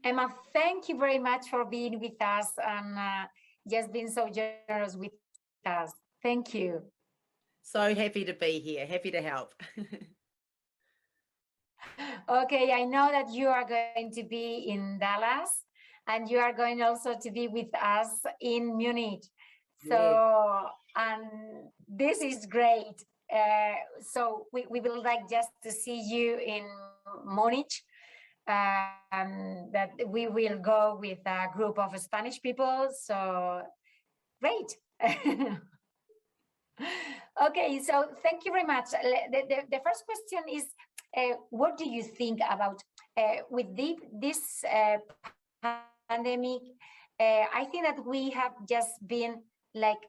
Emma, thank you very much for being with us and just being so generous with us. Thank you. So happy to be here, happy to help. Okay, I know that you are going to be in Dallas and you are going also to be with us in Munich. So, and this is great. So we will like just to see you in Munich. That we will go with a group of Spanish people. So great. Okay, so thank you very much. The first question is, what do you think about with this pandemic? I think that we have just been like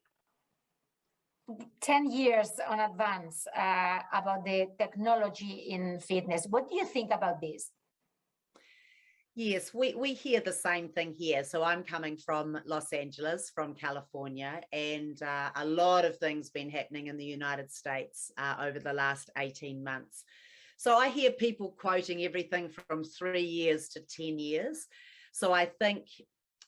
10 years on advance about the technology in fitness. What do you think about this? Yes, we hear the same thing here. So I'm coming from Los Angeles, from California, and a lot of things been happening in the United States over the last 18 months. So I hear people quoting everything from 3 years to 10 years. So I think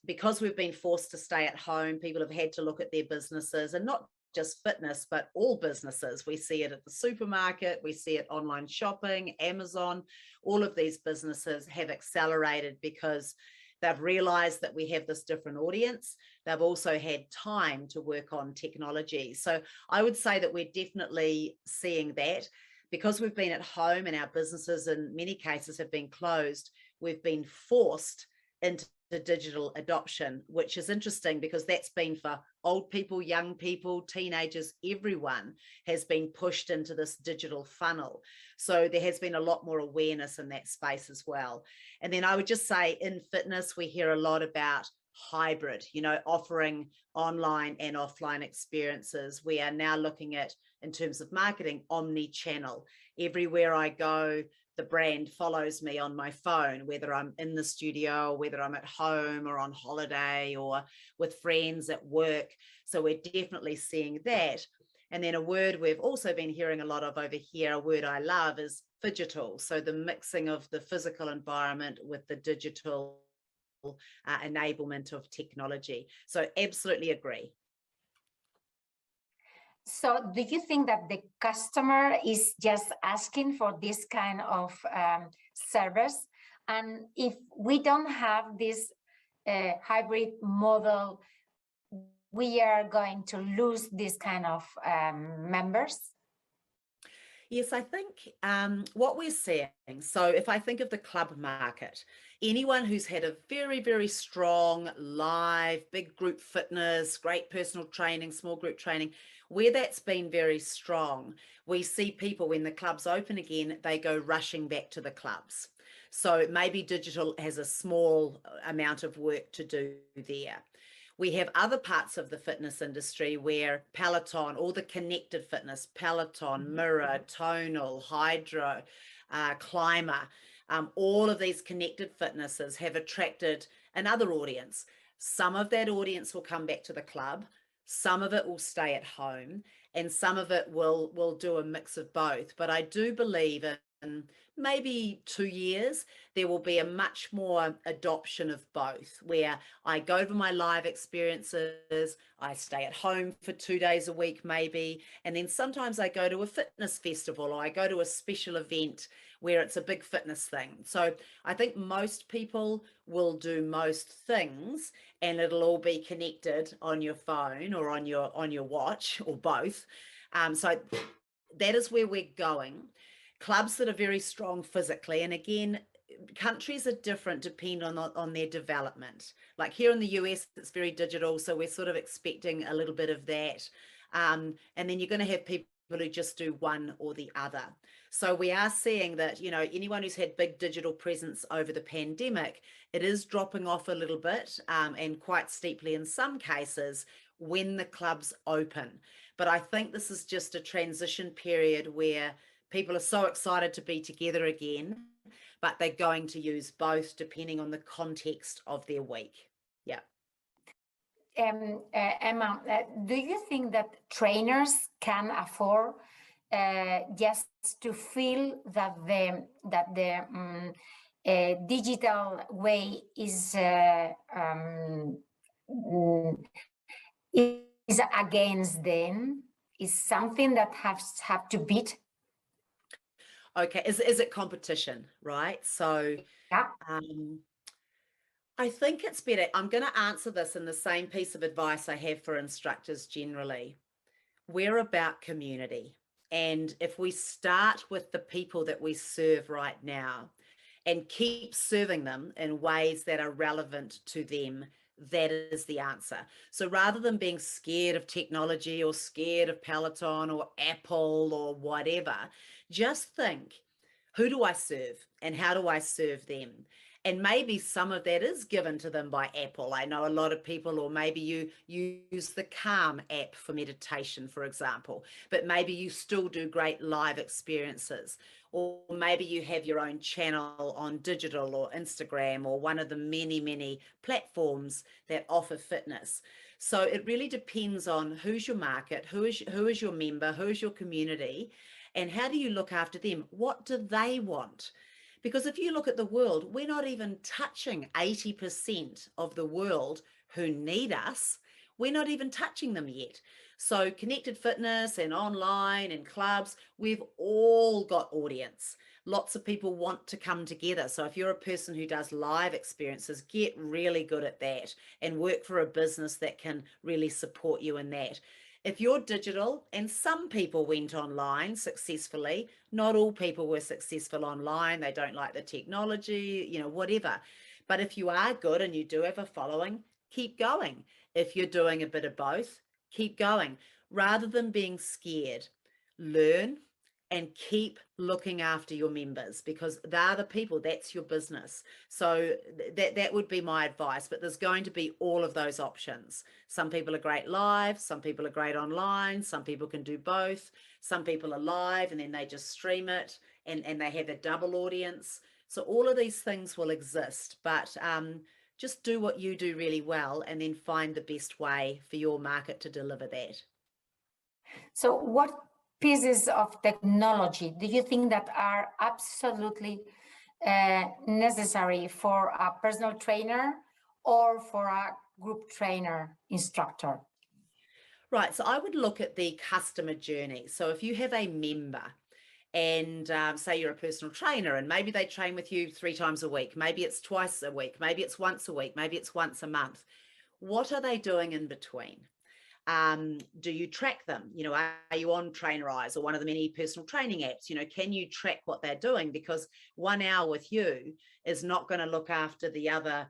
because we've been forced to stay at home, people have had to look at their businesses, and not just fitness, but all businesses. We see it at the supermarket, we see it online shopping, Amazon. All of these businesses have accelerated because they've realized that we have this different audience. They've also had time to work on technology. So I would say that we're definitely seeing that. Because we've been at home and our businesses in many cases have been closed, we've been forced into the digital adoption, which is interesting because that's been for old people, young people, teenagers, everyone has been pushed into this digital funnel. So there has been a lot more awareness in that space as well. And then I would just say in fitness, we hear a lot about hybrid, offering online and offline experiences. We are now looking at, in terms of marketing, omni-channel. Everywhere I go, the brand follows me on my phone, whether I'm in the studio, whether I'm at home or on holiday or with friends at work. So we're definitely seeing that. And then a word we've also been hearing a lot of over here, a word I love, is phygital. So the mixing of the physical environment with the digital enablement of technology. So absolutely agree. So do you think that the customer is just asking for this kind of service? And if we don't have this hybrid model, we are going to lose this kind of members? Yes, I think what we're seeing, so if I think of the club market, anyone who's had a very, very strong live, big group fitness, great personal training, small group training, where that's been very strong, we see people when the clubs open again, they go rushing back to the clubs. So maybe digital has a small amount of work to do there. We have other parts of the fitness industry where Peloton, all the connected fitness, Peloton, Mirror, Tonal, Hydro, Climber, all of these connected fitnesses have attracted another audience. Some of that audience will come back to the club, some of it will stay at home, and some of it will do a mix of both. But I do believe in maybe 2 years, there will be a much more adoption of both, where I go to my live experiences, I stay at home for 2 days a week maybe, and then sometimes I go to a fitness festival or I go to a special event where it's a big fitness thing. So I think most people will do most things and it'll all be connected on your phone or on your watch or both. So that is where we're going. Clubs that are very strong physically, and again, countries are different depending on their development. Like here in the US, it's very digital, so we're sort of expecting a little bit of that. And then you're going to have people who just do one or the other. So we are seeing that, anyone who's had big digital presence over the pandemic, it is dropping off a little bit and quite steeply in some cases when the clubs open. But I think this is just a transition period where people are so excited to be together again, but they're going to use both depending on the context of their week. Yeah. Emma, do you think that trainers can afford just to feel that the digital way is is against them, is something that have to beat. Okay, is it competition, right? So Yeah. I think it's better. I'm going to answer this in the same piece of advice I have for instructors generally. We're about community. And if we start with the people that we serve right now and keep serving them in ways that are relevant to them, that is the answer. So rather than being scared of technology or scared of Peloton or Apple or whatever, just think, who do I serve and how do I serve them? And maybe some of that is given to them by Apple. I know a lot of people, or maybe you use the Calm app for meditation, for example, but maybe you still do great live experiences. Or maybe you have your own channel on digital or Instagram or one of the many, many platforms that offer fitness. So it really depends on who's your market, who is your member, who is your community, and how do you look after them? What do they want? Because if you look at the world, we're not even touching 80% of the world who need us. We're not even touching them yet. So connected fitness and online and clubs, we've all got audience. Lots of people want to come together. So if you're a person who does live experiences, get really good at that and work for a business that can really support you in that. If you're digital, and some people went online successfully, not all people were successful online. They don't like the technology, whatever. But if you are good and you do have a following, keep going. If you're doing a bit of both, keep going. Rather than being scared, learn and keep looking after your members, because they're the people, that's your business. So that would be my advice. But there's going to be all of those options. Some people are great live, some people are great online, some people can do both. Some people are live and then they just stream it and they have a double audience. So all of these things will exist, but just do what you do really well and then find the best way for your market to deliver that. So what pieces of technology do you think that are absolutely necessary for a personal trainer or for a group trainer instructor? Right, so I would look at the customer journey. So if you have a member and say you're a personal trainer and maybe they train with you 3 times a week, maybe it's twice a week, maybe it's once a week, maybe it's once a month. What are they doing in between? Do you track them? Are you on Trainerize or one of the many personal training apps? Can you track what they're doing? Because 1 hour with you is not going to look after the other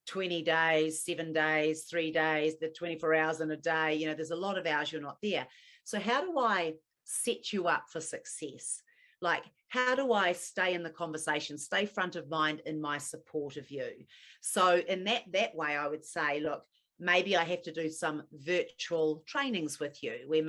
20 days, 7 days, 3 days, the 24 hours in a day. There's a lot of hours you're not there. So how do I set you up for success? Like, how do I stay in the conversation, stay front of mind in my support of you? So in that way, I would say, look, maybe I have to do some virtual trainings with you where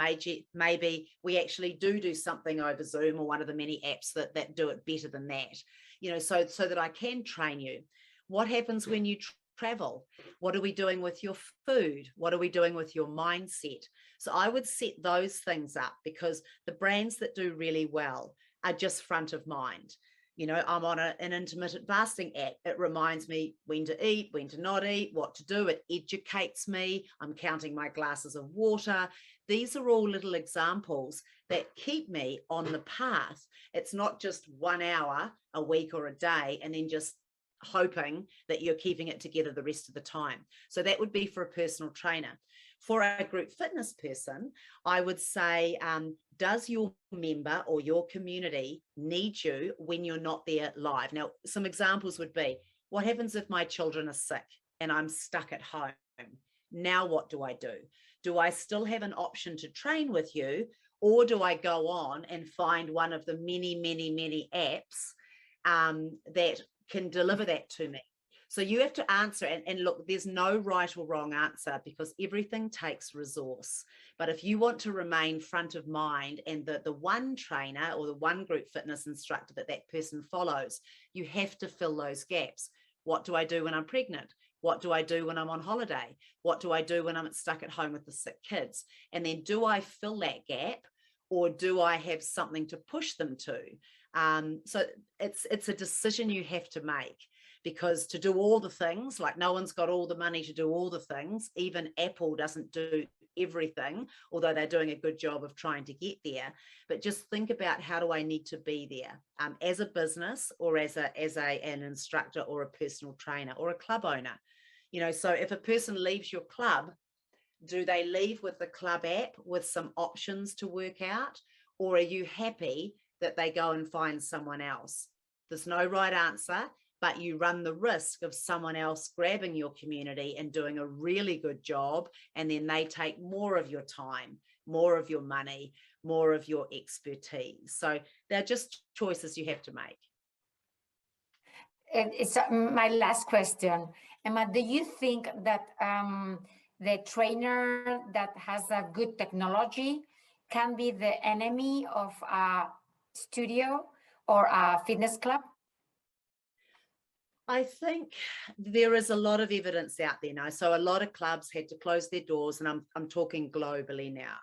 maybe we actually do something over Zoom or one of the many apps that do it better than that, so that I can train you. What happens when you travel? What are we doing with your food? What are we doing with your mindset? So I would set those things up, because the brands that do really well are just front of mind. I'm on an intermittent fasting app. It reminds me when to eat, when to not eat, what to do. It educates me. I'm counting my glasses of water. These are all little examples that keep me on the path. It's not just 1 hour a week or a day and then just hoping that you're keeping it together the rest of the time. So that would be for a personal trainer. For a group fitness person, I would say, does your member or your community need you when you're not there live? Now, some examples would be, what happens if my children are sick and I'm stuck at home? Now, what do I do? Do I still have an option to train with you, or do I go on and find one of the many, many, many apps that can deliver that to me? So you have to answer, and look, there's no right or wrong answer, because everything takes resource. But if you want to remain front of mind and the one trainer or the one group fitness instructor that person follows, you have to fill those gaps. What do I do when I'm pregnant? What do I do when I'm on holiday? What do I do when I'm stuck at home with the sick kids? And then do I fill that gap, or do I have something to push them to? So it's a decision you have to make, because to do all the things, like no one's got all the money to do all the things. Even Apple doesn't do everything, although they're doing a good job of trying to get there. But just think about, how do I need to be there as a business, or as an instructor, or a personal trainer, or a club owner? You know, so if a person leaves your club, do they leave with the club app with some options to work out, or are you happy that they go and find someone else? There's no right answer, but you run the risk of someone else grabbing your community and doing a really good job, and then they take more of your time, more of your money, more of your expertise. So they're just choices you have to make. And it's my last question. Emma, do you think that the trainer that has a good technology can be the enemy of a studio or a fitness club? I think there is a lot of evidence out there now. So a lot of clubs had to close their doors, and I'm talking globally now.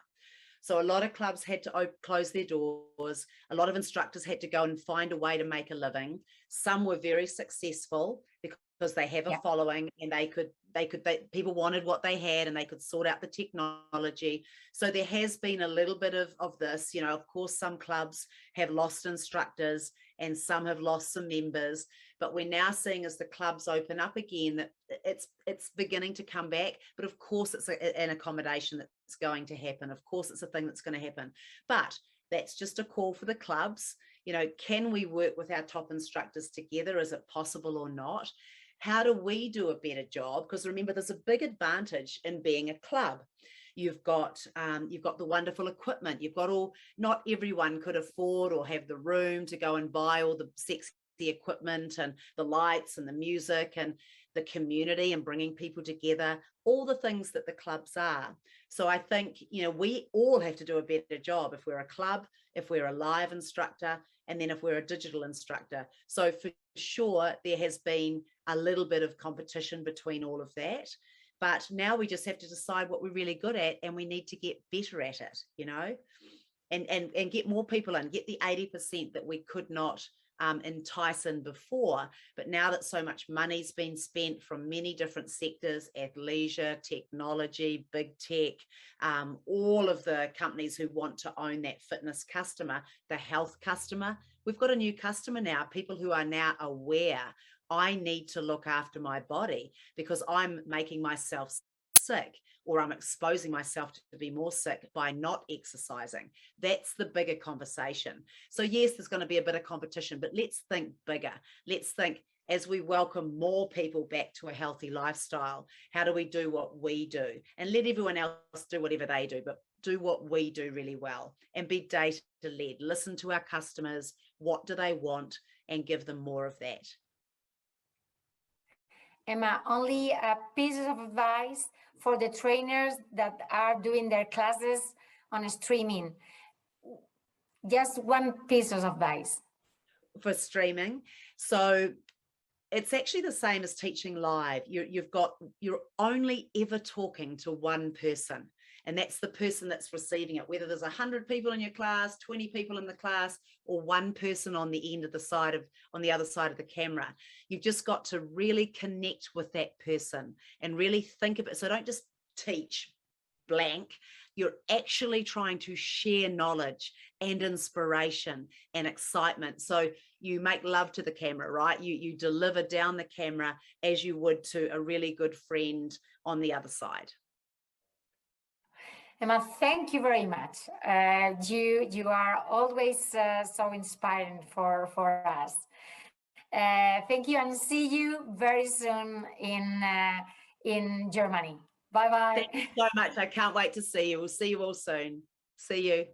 So a lot of clubs had to close their doors. A lot of instructors had to go and find a way to make a living. Some were very successful because they have a following, and people wanted what they had, and they could sort out the technology. So there has been a little bit of this, you know. Of course, some clubs have lost instructors and some have lost some members, but we're now seeing, as the clubs open up again, that it's beginning to come back. But of course, it's an accommodation that's going to happen. Of course, it's a thing that's going to happen, but that's just a call for the clubs. You know, can we work with our top instructors together? Is it possible or not? How do we do a better job? Because remember, there's a big advantage in being a club. You've got the wonderful equipment. You've got not everyone could afford or have the room to go and buy all the sexy equipment and the lights and the music and the community and bringing people together, all the things that the clubs are. So I think, you know, we all have to do a better job if we're a club, if we're a live instructor, and then if we're a digital instructor. So for sure, there has been a little bit of competition between all of that. But now we just have to decide what we're really good at, and we need to get better at it, you know, and get more people in, get the 80% that we could not entice in before. But now that so much money's been spent from many different sectors, athleisure, technology, big tech, all of the companies who want to own that fitness customer, the health customer, we've got a new customer now, people who are now aware, I need to look after my body because I'm making myself sick, or I'm exposing myself to be more sick by not exercising. That's the bigger conversation. So yes, there's going to be a bit of competition, but let's think bigger. Let's think, as we welcome more people back to a healthy lifestyle, how do we do what we do? And let everyone else do whatever they do, but do what we do really well, and be data-led. Listen to our customers. What do they want? And give them more of that. Emma, only a piece of advice for the trainers that are doing their classes on streaming. Just one piece of advice. For streaming. So it's actually the same as teaching live. You're only ever talking to one person, and that's the person that's receiving it, whether there's 100 people in your class, 20 people in the class, or one person on the end of on the other side of the camera. You've just got to really connect with that person and really think about it. So don't just teach blank. You're actually trying to share knowledge and inspiration and excitement. So you make love to the camera, right? You deliver down the camera as you would to a really good friend on the other side. Emma, thank you very much. You are always so inspiring for us. Thank you, and see you very soon in Germany. Bye-bye. Thank you so much. I can't wait to see you. We'll see you all soon. See you.